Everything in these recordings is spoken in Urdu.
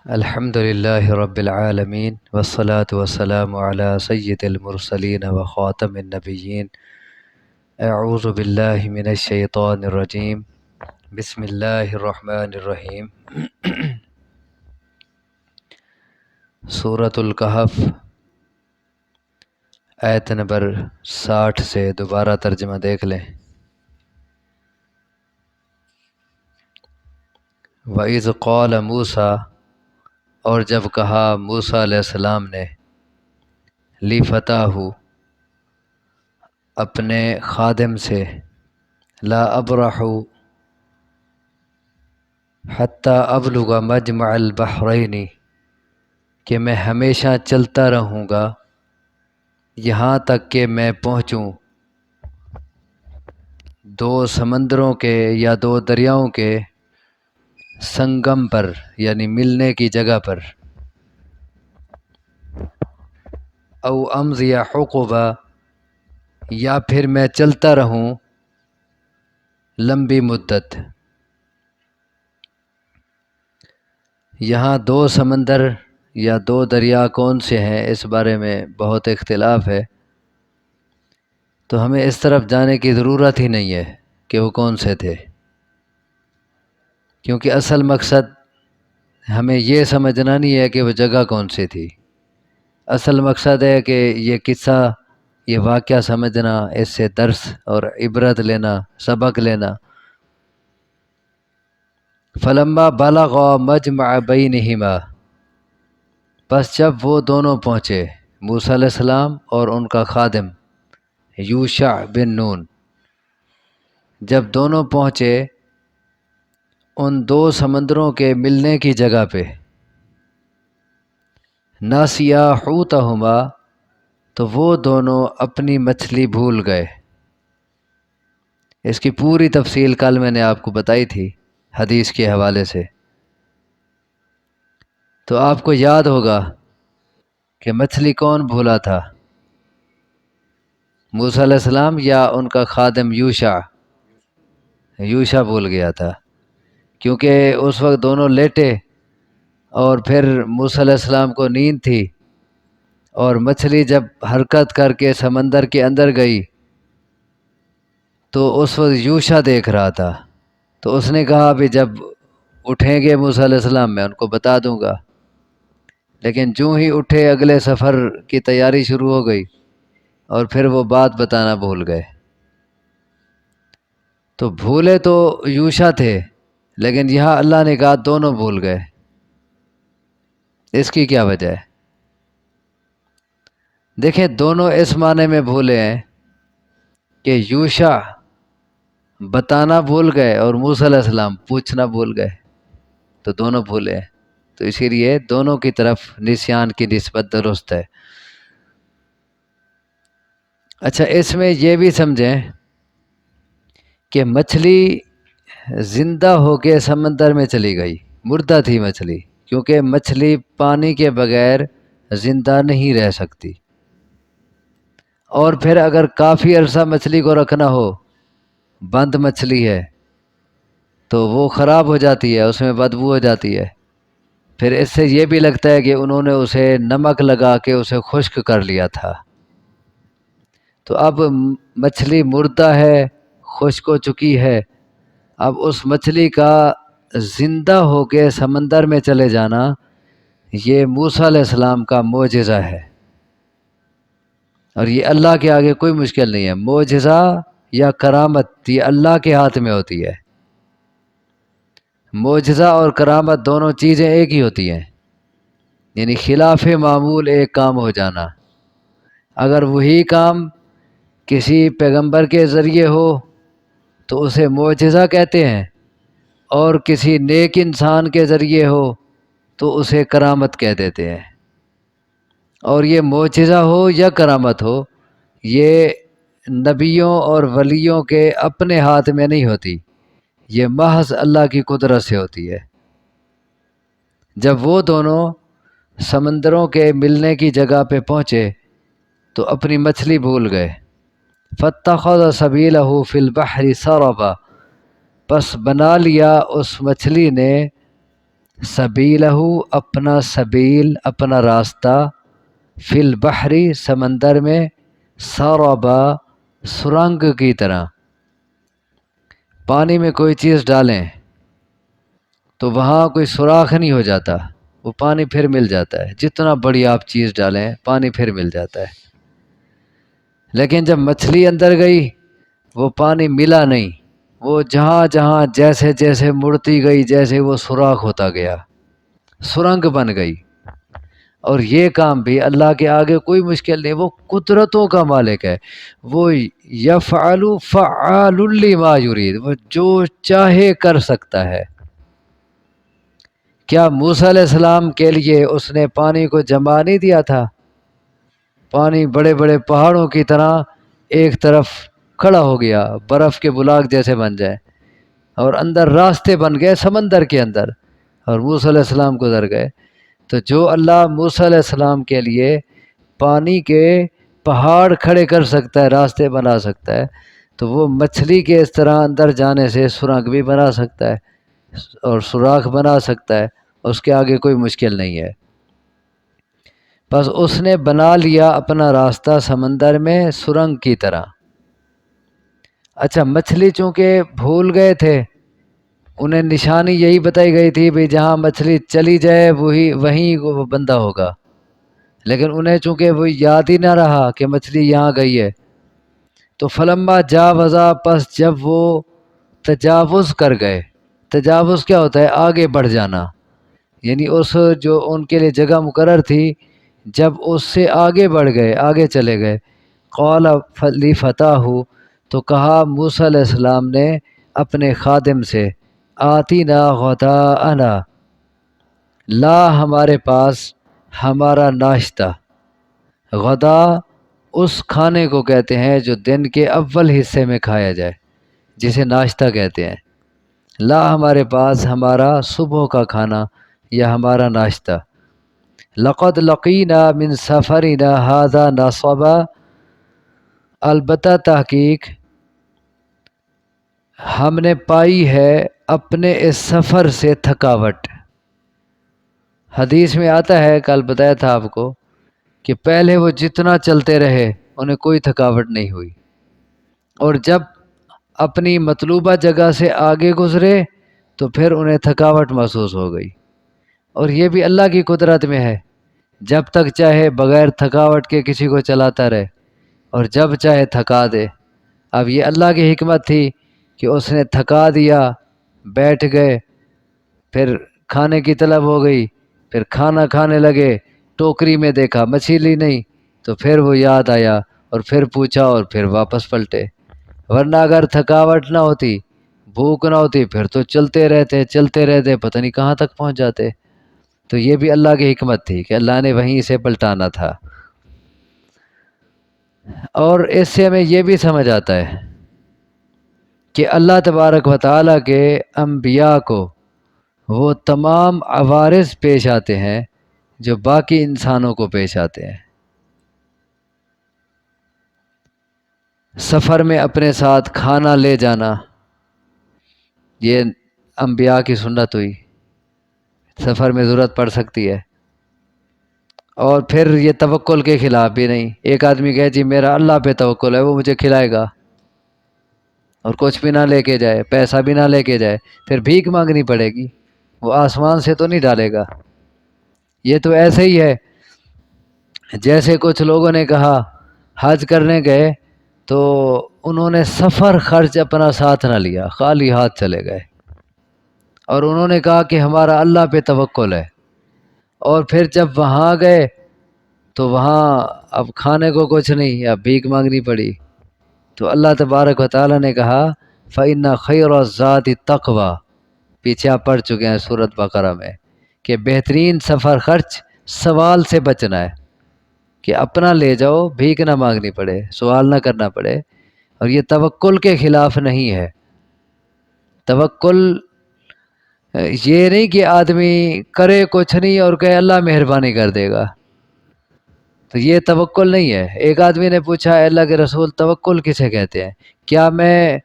الحمد لله رب العالمين والصلاة والسلام على سيد المرسلين وخاتم النبيين. اعوذ بالله من الشيطان الرجيم. بسم الله الرحمن الرحیم. سورۃ الکہف آیت نمبر 60 سے دوبارہ ترجمہ دیکھ لیں. وَإِذْ قَالَ مُوسَىٰ، اور جب کہا موسیٰ علیہ السلام نے، لِفَتَاهُ، اپنے خادم سے، لا ابرح حتی ابلغ مجمع البحرین، کہ میں ہمیشہ چلتا رہوں گا یہاں تک کہ میں پہنچوں دو سمندروں کے یا دو دریاؤں کے سنگم پر، یعنی ملنے کی جگہ پر. او امضی حقبہ، یا پھر میں چلتا رہوں لمبی مدت. یہاں دو سمندر یا دو دریا کون سے ہیں اس بارے میں بہت اختلاف ہے، تو ہمیں اس طرف جانے کی ضرورت ہی نہیں ہے کہ وہ کون سے تھے، کیونکہ اصل مقصد ہمیں یہ سمجھنا نہیں ہے کہ وہ جگہ کون سی تھی. اصل مقصد ہے کہ یہ قصہ، یہ واقعہ سمجھنا، اس سے درس اور عبرت لینا، سبق لینا. فلما بلغا مجمع بینہما، بس جب وہ دونوں پہنچے، موسیٰ علیہ السلام اور ان کا خادم یوشع بن نون، جب دونوں پہنچے ان دو سمندروں کے ملنے کی جگہ پہ، ناسیا حوتہما، تو وہ دونوں اپنی مچھلی بھول گئے. اس کی پوری تفصیل کل میں نے آپ کو بتائی تھی حدیث کے حوالے سے. تو آپ کو یاد ہوگا کہ مچھلی کون بھولا تھا، موسیٰ علیہ السلام یا ان کا خادم یوشع؟ یوشع بھول گیا تھا، کیونکہ اس وقت دونوں لیٹے اور پھر موسیٰ علیہ السلام کو نیند تھی، اور مچھلی جب حرکت کر کے سمندر کے اندر گئی تو اس وقت یوشع دیکھ رہا تھا. تو اس نے کہا ابھی جب اٹھیں گے موسیٰ علیہ السلام میں ان کو بتا دوں گا. لیکن جو ہی اٹھے اگلے سفر کی تیاری شروع ہو گئی اور پھر وہ بات بتانا بھول گئے. تو بھولے تو یوشع تھے، لیکن یہاں اللہ نے کہا دونوں بھول گئے. اس کی کیا وجہ ہے؟ دیکھیں، دونوں اس معنی میں بھولے ہیں کہ یوشع بتانا بھول گئے اور موسیٰ علیہ السلام پوچھنا بھول گئے، تو دونوں بھولے ہیں. تو اسی لیے دونوں کی طرف نسیان کی نسبت درست ہے. اچھا، اس میں یہ بھی سمجھیں کہ مچھلی زندہ ہو کے سمندر میں چلی گئی، مردہ تھی مچھلی، کیونکہ مچھلی پانی کے بغیر زندہ نہیں رہ سکتی. اور پھر اگر کافی عرصہ مچھلی کو رکھنا ہو، بند مچھلی ہے تو وہ خراب ہو جاتی ہے، اس میں بدبو ہو جاتی ہے. پھر اس سے یہ بھی لگتا ہے کہ انہوں نے اسے نمک لگا کے اسے خشک کر لیا تھا. تو اب مچھلی مردہ ہے، خشک ہو چکی ہے. اب اس مچھلی کا زندہ ہو کے سمندر میں چلے جانا، یہ موسیٰ علیہ السلام کا معجزہ ہے، اور یہ اللہ کے آگے کوئی مشکل نہیں ہے. معجزہ یا کرامت یہ اللہ کے ہاتھ میں ہوتی ہے. معجزہ اور کرامت دونوں چیزیں ایک ہی ہوتی ہیں، یعنی خلاف معمول ایک کام ہو جانا. اگر وہی کام کسی پیغمبر کے ذریعے ہو تو اسے معجزہ کہتے ہیں، اور کسی نیک انسان کے ذریعے ہو تو اسے کرامت کہہ دیتے ہیں. اور یہ معجزہ ہو یا کرامت ہو، یہ نبیوں اور ولیوں کے اپنے ہاتھ میں نہیں ہوتی، یہ محض اللہ کی قدرت سے ہوتی ہے. جب وہ دونوں سمندروں کے ملنے کی جگہ پہ پہنچے تو اپنی مچھلی بھول گئے. فاتخذ سبیلہ فی البحر سربا، پس بنا لیا اس مچھلی نے سبیلہ اپنا سبیل اپنا راستہ، فی البحری سمندر میں، سربا سرنگ کی طرح۔ پانی میں کوئی چیز ڈالیں تو وہاں کوئی سوراخ نہیں ہو جاتا، وہ پانی پھر مل جاتا ہے، جتنا بڑی آپ چیز ڈالیں پانی پھر مل جاتا ہے۔ لیکن جب مچھلی اندر گئی وہ پانی ملا نہیں، وہ جہاں جہاں جیسے جیسے مڑتی گئی جیسے وہ سوراخ ہوتا گیا، سرنگ بن گئی۔ اور یہ کام بھی اللہ کے آگے کوئی مشکل نہیں، وہ قدرتوں کا مالک ہے، وہ یفعل فعال لما یرید، وہ جو چاہے کر سکتا ہے۔ کیا موسیٰ علیہ السلام کے لیے اس نے پانی کو جما نہیں دیا تھا؟ پانی بڑے بڑے پہاڑوں کی طرح ایک طرف کھڑا ہو گیا، برف کے بلاک جیسے بن جائے، اور اندر راستے بن گئے سمندر کے اندر، اور موسیٰ علیہ السلام گزر گئے۔ تو جو اللہ موسیٰ علیہ السلام کے لیے پانی کے پہاڑ کھڑے کر سکتا ہے، راستے بنا سکتا ہے، تو وہ مچھلی کے اس طرح اندر جانے سے سرنگ بھی بنا سکتا ہے اور سوراخ بنا سکتا ہے، اس کے آگے کوئی مشکل نہیں ہے۔ بس اس نے بنا لیا اپنا راستہ سمندر میں سرنگ کی طرح۔ اچھا، مچھلی چونکہ بھول گئے تھے، انہیں نشانی یہی بتائی گئی تھی بھی جہاں مچھلی چلی جائے وہیں وہ بندہ ہوگا، لیکن انہیں چونکہ وہ یاد ہی نہ رہا کہ مچھلی یہاں گئی ہے، تو فلما جاوزا، پس جب وہ تجاوز کر گئے۔ تجاوز کیا ہوتا ہے؟ آگے بڑھ جانا، یعنی اس جو ان کے لیے جگہ مقرر تھی، جب اس سے آگے بڑھ گئے، آگے چلے گئے، قال لفتاہ، تو کہا موسیٰ علیہ السلام نے اپنے خادم سے، آتینا غداءنا، لا ہمارے پاس ہمارا ناشتہ۔ غدا اس کھانے کو کہتے ہیں جو دن کے اول حصے میں کھایا جائے، جسے ناشتہ کہتے ہیں۔ لا ہمارے پاس ہمارا صبح کا کھانا یا ہمارا ناشتہ۔ لقد لقینا من سفرنا ھذا نصبا، البتہ تحقیق ہم نے پائی ہے اپنے اس سفر سے تھکاوٹ۔ حدیث میں آتا ہے، کل بتایا تھا آپ کو، کہ پہلے وہ جتنا چلتے رہے انہیں کوئی تھکاوٹ نہیں ہوئی، اور جب اپنی مطلوبہ جگہ سے آگے گزرے تو پھر انہیں تھکاوٹ محسوس ہو گئی۔ اور یہ بھی اللہ کی قدرت میں ہے، جب تک چاہے بغیر تھکاوٹ کے کسی کو چلاتا رہے، اور جب چاہے تھکا دے۔ اب یہ اللہ کی حکمت تھی کہ اس نے تھکا دیا، بیٹھ گئے، پھر کھانے کی طلب ہو گئی، پھر کھانا کھانے لگے، ٹوکری میں دیکھا مچھلی نہیں، تو پھر وہ یاد آیا اور پھر پوچھا اور پھر واپس پلٹے۔ ورنہ اگر تھکاوٹ نہ ہوتی، بھوک نہ ہوتی، پھر تو چلتے رہتے پتہ نہیں کہاں تک پہنچ جاتے۔ تو یہ بھی اللہ کی حکمت تھی کہ اللہ نے وہیں سے پلٹانا تھا۔ اور اس سے ہمیں یہ بھی سمجھ آتا ہے کہ اللہ تبارک و تعالیٰ کے انبیاء کو وہ تمام عوارض پیش آتے ہیں جو باقی انسانوں کو پیش آتے ہیں۔ سفر میں اپنے ساتھ کھانا لے جانا، یہ انبیاء کی سنت ہوئی، سفر میں ضرورت پڑ سکتی ہے۔ اور پھر یہ توکل کے خلاف بھی نہیں، ایک آدمی کہے جی میرا اللہ پہ توکل ہے، وہ مجھے کھلائے گا، اور کچھ بھی نہ لے کے جائے، پیسہ بھی نہ لے کے جائے، پھر بھیک مانگنی پڑے گی، وہ آسمان سے تو نہیں ڈالے گا۔ یہ تو ایسے ہی ہے جیسے کچھ لوگوں نے کہا حج کرنے گئے تو انہوں نے سفر خرچ اپنا ساتھ نہ لیا، خالی ہاتھ چلے گئے، اور انہوں نے کہا کہ ہمارا اللہ پہ توکل ہے، اور پھر جب وہاں گئے تو وہاں اب کھانے کو کچھ نہیں، اب بھیک مانگنی پڑی۔ تو اللہ تبارک و تعالیٰ نے کہا فَإِنَّ خَيْرَ الزَّادِ التَّقْوَىٰ، پیچھے آپ پڑھ چکے ہیں سورۃ بقرہ میں، کہ بہترین سفر خرچ سوال سے بچنا ہے، کہ اپنا لے جاؤ، بھیک نہ مانگنی پڑے، سوال نہ کرنا پڑے۔ اور یہ توکل کے خلاف نہیں ہے۔ توکل یہ نہیں کہ آدمی کرے کچھ نہیں اور کہے اللہ مہربانی کر دے گا، تو یہ توکل نہیں ہے۔ ایک آدمی نے پوچھا اے اللہ کے رسول توکل کسے کہتے ہیں؟ کیا میں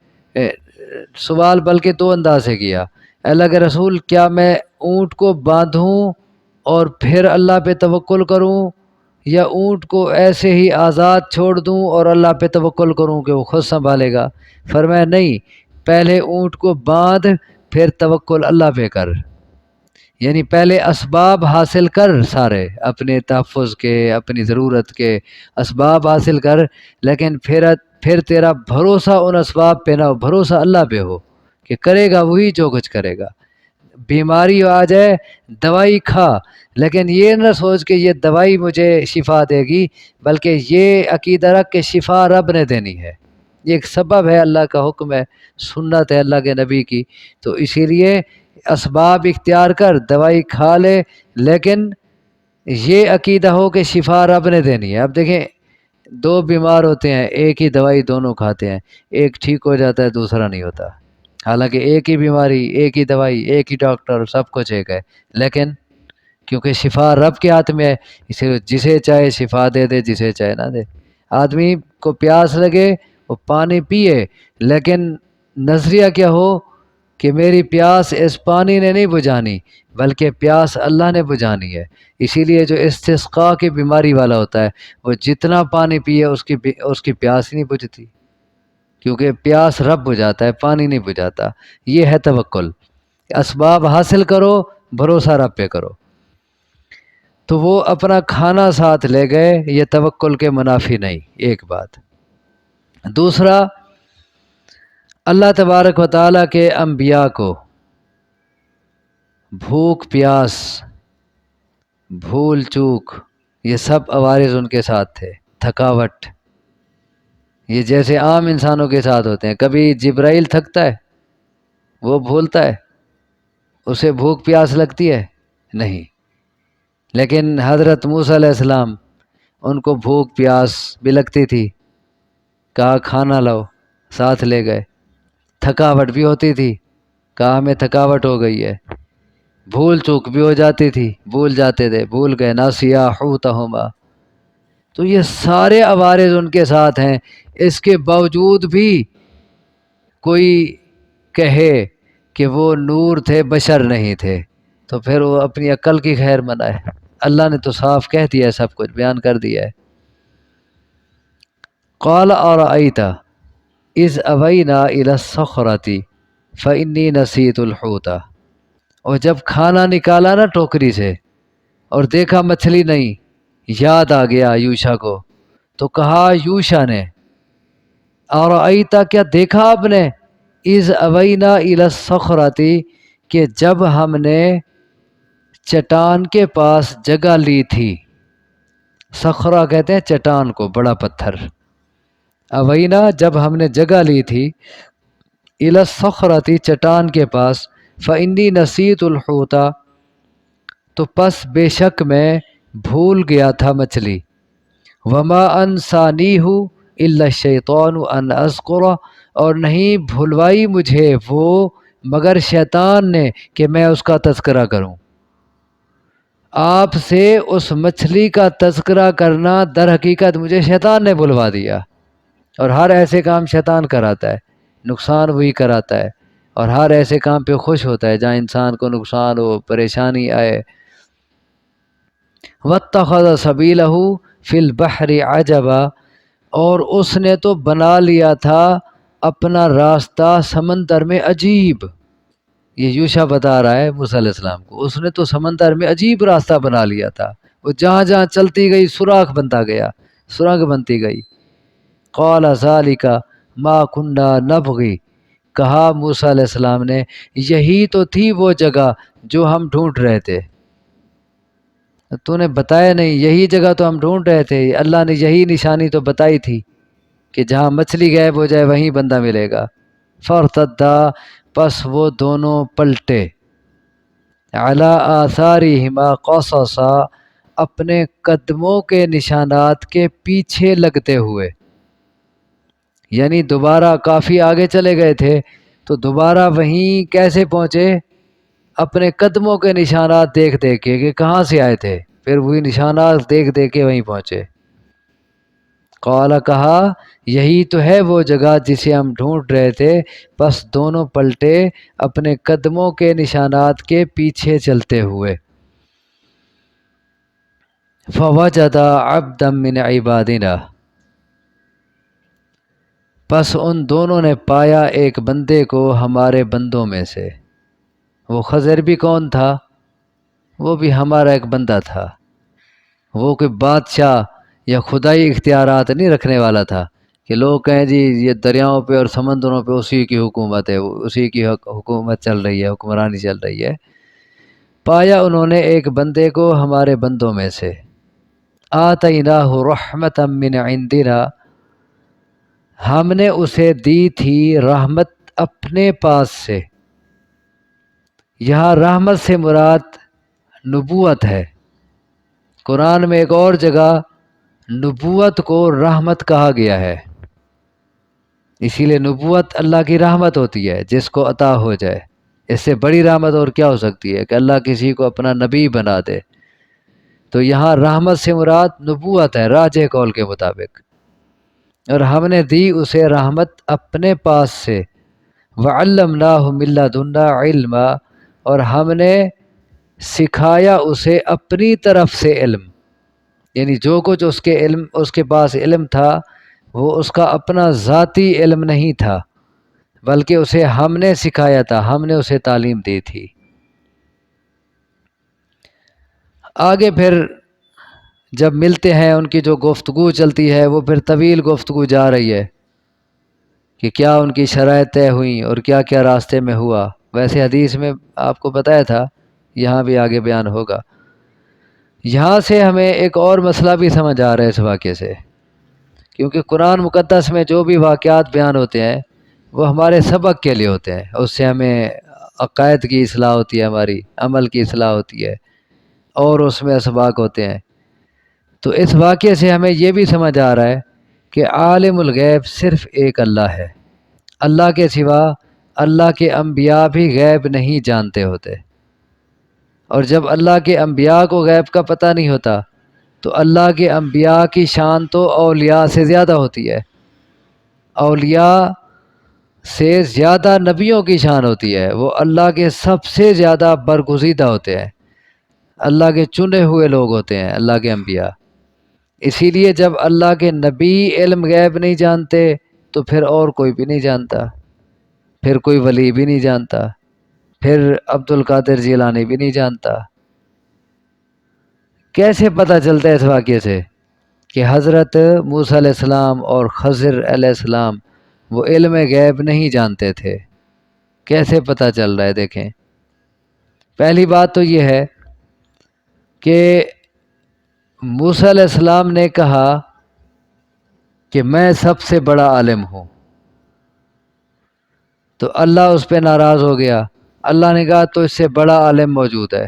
سوال بلکہ دو انداز سے کیا، اے اللہ کے رسول کیا میں اونٹ کو باندھوں اور پھر اللہ پہ توکل کروں، یا اونٹ کو ایسے ہی آزاد چھوڑ دوں اور اللہ پہ توکل کروں کہ وہ خود سنبھالے گا؟ فرمایا نہیں، پہلے اونٹ کو باندھ پھر توکل اللہ پہ کر، یعنی پہلے اسباب حاصل کر، سارے اپنے تحفظ کے، اپنی ضرورت کے اسباب حاصل کر، لیکن پھر تیرا بھروسہ ان اسباب پہ نہ ہو، بھروسہ اللہ پہ ہو کہ کرے گا وہی جو کچھ کرے گا۔ بیماری آ جائے دوائی کھا، لیکن یہ نہ سوچ کہ یہ دوائی مجھے شفا دے گی، بلکہ یہ عقیدہ رکھ کہ شفا رب نے دینی ہے، یہ ایک سبب ہے، اللہ کا حکم ہے، سنت ہے اللہ کے نبی کی، تو اسی لیے اسباب اختیار کر، دوائی کھا لے، لیکن یہ عقیدہ ہو کہ شفا رب نے دینی ہے۔ اب دیکھیں، دو بیمار ہوتے ہیں، ایک ہی دوائی دونوں کھاتے ہیں، ایک ٹھیک ہو جاتا ہے دوسرا نہیں ہوتا، حالانکہ ایک ہی بیماری، ایک ہی دوائی، ایک ہی ڈاکٹر، سب کچھ ایک ہے، لیکن کیونکہ شفا رب کے ہاتھ میں ہے، اسے جسے چاہے شفا دے دے، جسے چاہے نہ دے۔ آدمی کو پیاس لگے وہ پانی پیے، لیکن نظریہ کیا ہو کہ میری پیاس اس پانی نے نہیں بجھانی، بلکہ پیاس اللہ نے بجھانی ہے۔ اسی لیے جو استسقاء کی بیماری والا ہوتا ہے، وہ جتنا پانی پیے اس کی پیاس ہی نہیں بجھتی، کیونکہ پیاس رب بجھاتا ہے، پانی نہیں بجھاتا۔ یہ ہے توکل، اسباب حاصل کرو، بھروسہ رب پہ کرو۔ تو وہ اپنا کھانا ساتھ لے گئے، یہ توکل کے منافی نہیں، ایک بات۔ دوسرا، اللہ تبارک و تعالیٰ کے انبیاء کو بھوک، پیاس، بھول چوک، یہ سب عوارض ان کے ساتھ تھے، تھکاوٹ، یہ جیسے عام انسانوں کے ساتھ ہوتے ہیں۔ کبھی جبرائیل تھکتا ہے؟ وہ بھولتا ہے؟ اسے بھوک پیاس لگتی ہے؟ نہیں۔ لیکن حضرت موسیٰ علیہ السلام، ان کو بھوک پیاس بھی لگتی تھی، کہا کھانا لاؤ، ساتھ لے گئے۔ تھکاوٹ بھی ہوتی تھی، کہا ہمیں تھکاوٹ ہو گئی ہے۔ بھول چوک بھی ہو جاتی تھی، بھول جاتے تھے، بھول گئے، ناسیا حوتہما۔ تو یہ سارے عوارض ان کے ساتھ ہیں، اس کے باوجود بھی کوئی کہے کہ وہ نور تھے، بشر نہیں تھے، تو پھر وہ اپنی عقل کی خیر منائے۔ اللہ نے تو صاف کہہ دیا ہے، سب کچھ بیان کر دیا ہے۔ قال ارأیت اذ اوینا الی الصخرۃ فانی نسیت الحوت۔ اور جب کھانا نکالا نا ٹوکری سے اور دیکھا مچھلی نہیں، یاد آ گیا یوشا کو، تو کہا یوشا نے، ارأیت، کیا دیکھا آپ نے، اذ اوینا الی الصخرۃ، کہ جب ہم نے چٹان کے پاس جگہ لی تھی۔ صخرہ کہتے ہیں چٹان کو، بڑا پتھر۔ اوینا، جب ہم نے جگہ لی تھی، الی الصخرۃ، چٹان کے پاس، فانی نسیت الحوت، تو پس بے شک میں بھول گیا تھا مچھلی، وما انسانیہ الا الشیطان ان اذکرہ، اور نہیں بھلوائی مجھے وہ مگر شیطان نے کہ میں اس کا تذکرہ کروں۔ آپ سے اس مچھلی کا تذکرہ کرنا در حقیقت مجھے شیطان نے بلوا دیا، اور ہر ایسے کام شیطان کراتا ہے، نقصان وہی کراتا ہے، اور ہر ایسے کام پہ خوش ہوتا ہے جہاں انسان کو نقصان ہو، پریشانی آئے۔ واتخذ سبیلہ فی البحر عجبا، اور اس نے تو بنا لیا تھا اپنا راستہ سمندر میں عجیب۔ یہ یوشا بتا رہا ہے موسیٰ علیہ السلام کو، اس نے تو سمندر میں عجیب راستہ بنا لیا تھا، وہ جہاں جہاں چلتی گئی سوراخ بنتا گیا، سرنگ بنتی گئی۔ قال ذالک ما کنا نبغی، کہا موسیٰ علیہ السلام نے، یہی تو تھی وہ جگہ جو ہم ڈھونڈ رہے تھے۔ تو نے بتایا نہیں، یہی جگہ تو ہم ڈھونڈ رہے تھے، اللہ نے یہی نشانی تو بتائی تھی کہ جہاں مچھلی غائب ہو جائے وہیں بندہ ملے گا۔ فارتدا، پس وہ دونوں پلٹے، علی آثارہما قصصا، اپنے قدموں کے نشانات کے پیچھے لگتے ہوئے، یعنی دوبارہ کافی آگے چلے گئے تھے تو دوبارہ وہیں کیسے پہنچے؟ اپنے قدموں کے نشانات دیکھ دیکھ کے کہ کہاں سے آئے تھے، پھر وہی نشانات دیکھ دیکھ کے وہیں پہنچے۔ قال کہا یہی تو ہے وہ جگہ جسے ہم ڈھونڈ رہے تھے، پس دونوں پلٹے اپنے قدموں کے نشانات کے پیچھے چلتے ہوئے۔ فوجد عبدا من عبادنا، پس ان دونوں نے پایا ایک بندے کو ہمارے بندوں میں سے۔ وہ خضر بھی کون تھا؟ وہ بھی ہمارا ایک بندہ تھا۔ وہ کوئی بادشاہ یا خدائی اختیارات نہیں رکھنے والا تھا کہ لوگ کہیں جی یہ دریاؤں پہ اور سمندروں پہ اسی کی حکومت ہے، اسی کی حکومت چل رہی ہے، حکمرانی چل رہی ہے۔ پایا انہوں نے ایک بندے کو ہمارے بندوں میں سے۔ آتیناہ رحمتا من عندنا، ہم نے اسے دی تھی رحمت اپنے پاس سے۔ یہاں رحمت سے مراد نبوت ہے۔ قرآن میں ایک اور جگہ نبوت کو رحمت کہا گیا ہے، اسی لیے نبوت اللہ کی رحمت ہوتی ہے جس کو عطا ہو جائے۔ اس سے بڑی رحمت اور کیا ہو سکتی ہے کہ اللہ کسی کو اپنا نبی بنا دے۔ تو یہاں رحمت سے مراد نبوت ہے راجح قول کے مطابق، اور ہم نے دی اسے رحمت اپنے پاس سے۔ وعلمناہ من لدنا علما، اور ہم نے سکھایا اسے اپنی طرف سے علم، یعنی جو کچھ اس کے پاس علم تھا وہ اس کا اپنا ذاتی علم نہیں تھا، بلکہ اسے ہم نے سکھایا تھا، ہم نے اسے تعلیم دی تھی۔ آگے پھر جب ملتے ہیں ان کی جو گفتگو چلتی ہے وہ پھر طویل گفتگو جا رہی ہے کہ کیا ان کی شرائط طے ہوئیں اور کیا کیا راستے میں ہوا۔ ویسے حدیث میں آپ کو بتایا تھا، یہاں بھی آگے بیان ہوگا۔ یہاں سے ہمیں ایک اور مسئلہ بھی سمجھ آ رہا ہے اس واقعے سے، کیونکہ قرآن مقدس میں جو بھی واقعات بیان ہوتے ہیں وہ ہمارے سبق کے لیے ہوتے ہیں، اس سے ہمیں عقائد کی اصلاح ہوتی ہے، ہماری عمل کی اصلاح ہوتی ہے، اور اس میں اسباق ہوتے ہیں۔ تو اس واقعے سے ہمیں یہ بھی سمجھ آ رہا ہے کہ عالم الغیب صرف ایک اللہ ہے، اللہ کے سوا اللہ کے انبیاء بھی غیب نہیں جانتے ہوتے، اور جب اللہ کے انبیاء کو غیب کا پتہ نہیں ہوتا تو اللہ کے انبیاء کی شان تو اولیاء سے زیادہ ہوتی ہے، اولیاء سے زیادہ نبیوں کی شان ہوتی ہے، وہ اللہ کے سب سے زیادہ برگزیدہ ہوتے ہیں، اللہ کے چنے ہوئے لوگ ہوتے ہیں اللہ کے انبیاء۔ اسی لیے جب اللہ کے نبی علم غیب نہیں جانتے تو پھر اور کوئی بھی نہیں جانتا، پھر کوئی ولی بھی نہیں جانتا، پھر عبد القادر جیلانی بھی نہیں جانتا۔ کیسے پتہ چلتا ہے اس واقعے سے کہ حضرت موسیٰ علیہ السلام اور خضر علیہ السلام وہ علم غیب نہیں جانتے تھے؟ کیسے پتہ چل رہا ہے؟ دیکھیں، پہلی بات تو یہ ہے کہ موسیٰ علیہ السلام نے کہا کہ میں سب سے بڑا عالم ہوں، تو اللہ اس پہ ناراض ہو گیا۔ اللہ نے کہا تو اس سے بڑا عالم موجود ہے،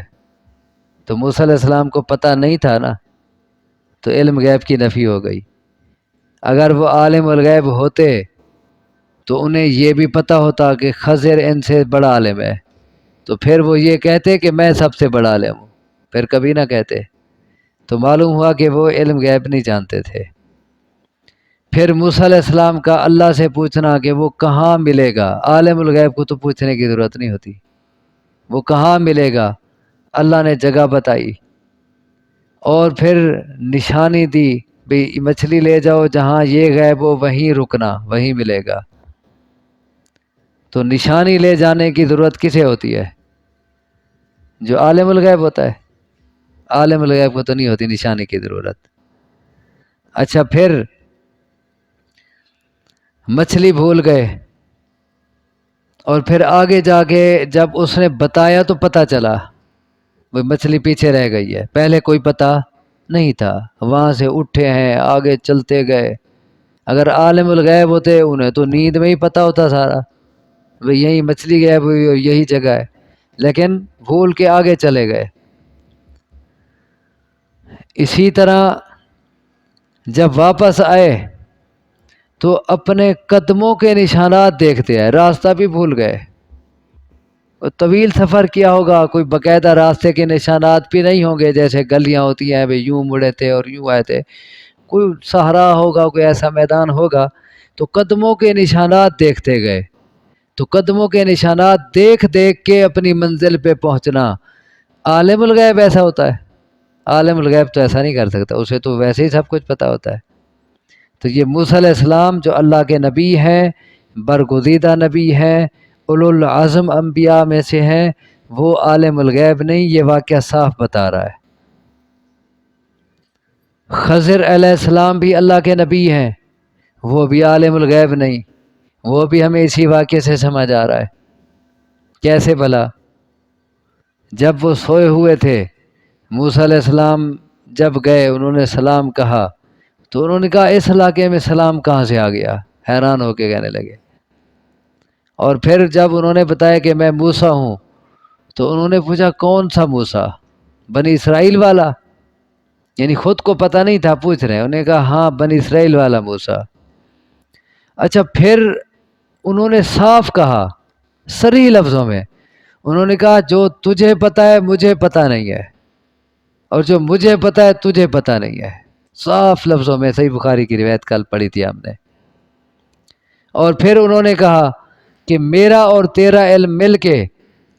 تو موسیٰ علیہ السلام کو پتہ نہیں تھا نا، تو علم غیب کی نفی ہو گئی۔ اگر وہ عالم الغیب ہوتے تو انہیں یہ بھی پتہ ہوتا کہ خضر ان سے بڑا عالم ہے، تو پھر وہ یہ کہتے کہ میں سب سے بڑا عالم ہوں، پھر کبھی نہ کہتے۔ تو معلوم ہوا کہ وہ علم غیب نہیں جانتے تھے۔ پھر موسیٰ علیہ السلام کا اللہ سے پوچھنا کہ وہ کہاں ملے گا، عالم الغیب کو تو پوچھنے کی ضرورت نہیں ہوتی، وہ کہاں ملے گا، اللہ نے جگہ بتائی، اور پھر نشانی دی بھئی مچھلی لے جاؤ جہاں یہ غیب ہو وہیں رکنا، وہیں ملے گا۔ تو نشانی لے جانے کی ضرورت کسے ہوتی ہے؟ جو عالم الغیب ہوتا ہے، عالم الغیب کو تو نہیں ہوتی نشانی کی ضرورت۔ اچھا، پھر مچھلی بھول گئے، اور پھر آگے جا کے جب اس نے بتایا تو پتہ چلا وہ مچھلی پیچھے رہ گئی ہے، پہلے کوئی پتہ نہیں تھا۔ وہاں سے اٹھے ہیں، آگے چلتے گئے۔ اگر عالم الغیب ہوتے انہیں تو نیند میں ہی پتہ ہوتا سارا، وہ یہی مچھلی غائب ہوئی اور یہی جگہ ہے، لیکن بھول کے آگے چلے گئے۔ اسی طرح جب واپس آئے تو اپنے قدموں کے نشانات دیکھتے ہیں، راستہ بھی بھول گئے۔ طویل سفر کیا ہوگا، کوئی باقاعدہ راستے کے نشانات بھی نہیں ہوں گے، جیسے گلیاں ہوتی ہیں، یوں مڑے تھے اور یوں آئے تھے۔ کوئی صحرا ہوگا، کوئی ایسا میدان ہوگا، تو قدموں کے نشانات دیکھتے گئے، تو قدموں کے نشانات دیکھ دیکھ کے اپنی منزل پہ پہنچنا۔ عالم الغیب ایسا ہوتا ہے؟ عالم الغیب تو ایسا نہیں کر سکتا، اسے تو ویسے ہی سب کچھ پتہ ہوتا ہے۔ تو یہ موسیٰ علیہ السلام جو اللہ کے نبی ہیں، برگزیدہ نبی ہیں، اولو العزم انبیاء میں سے ہیں، وہ عالم الغیب نہیں، یہ واقعہ صاف بتا رہا ہے۔ خضر علیہ السلام بھی اللہ کے نبی ہیں، وہ بھی عالم الغیب نہیں، وہ بھی ہمیں اسی واقعے سے سمجھ آ رہا ہے۔ کیسے بھلا؟ جب وہ سوئے ہوئے تھے، موسیٰ علیہ السلام جب گئے، انہوں نے سلام کہا، تو انہوں نے کہا اس علاقے میں سلام کہاں سے آ گیا؟ حیران ہو کے کہنے لگے۔ اور پھر جب انہوں نے بتایا کہ میں موسیٰ ہوں، تو انہوں نے پوچھا کون سا موسیٰ؟ بنی اسرائیل والا؟ یعنی خود کو پتہ نہیں تھا، پوچھ رہے ہیں۔ انہوں نے کہا ہاں، بنی اسرائیل والا موسیٰ۔ اچھا، پھر انہوں نے صاف کہا، صریح لفظوں میں انہوں نے کہا جو تجھے پتہ ہے مجھے پتہ نہیں ہے، اور جو مجھے پتہ ہے تجھے پتہ نہیں ہے۔ صاف لفظوں میں، صحیح بخاری کی روایت کل پڑھی تھی ہم نے۔ اور پھر انہوں نے کہا کہ میرا اور تیرا علم مل کے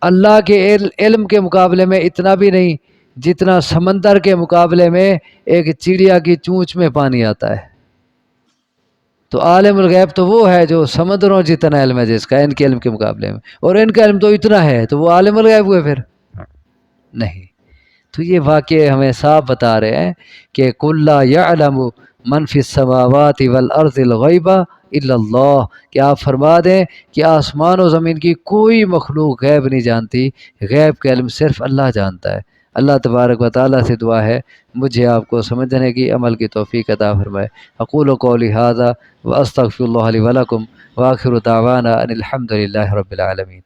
اللہ کے علم کے مقابلے میں اتنا بھی نہیں جتنا سمندر کے مقابلے میں ایک چڑیا کی چونچ میں پانی آتا ہے۔ تو عالم الغیب تو وہ ہے جو سمندروں جتنا علم ہے جس کا، ان کے علم کے مقابلے میں، اور ان کا علم تو اتنا ہے، تو وہ عالم الغیب ہوئے پھر؟ نہیں۔ تو یہ واقعے ہمیں صاف بتا رہے ہیں کہ قُل لَا يَعْلَمُ مَنْ فِي السَّمَاوَاتِ وَالْأَرْضِ الْغَيْبَ إِلَّا اللَّهُ، کہ آپ فرما دیں کہ آسمان و زمین کی کوئی مخلوق غیب نہیں جانتی، غیب کا علم صرف اللہ جانتا ہے۔ اللہ تبارک و تعالیٰ سے دعا ہے مجھے آپ کو سمجھنے کی، عمل کی توفیق عطا فرمائے۔ اقول قولی ھذا واستغفر اللہ لی ولکم، وآخر دعوانا ان الحمد للہ رب العالمین۔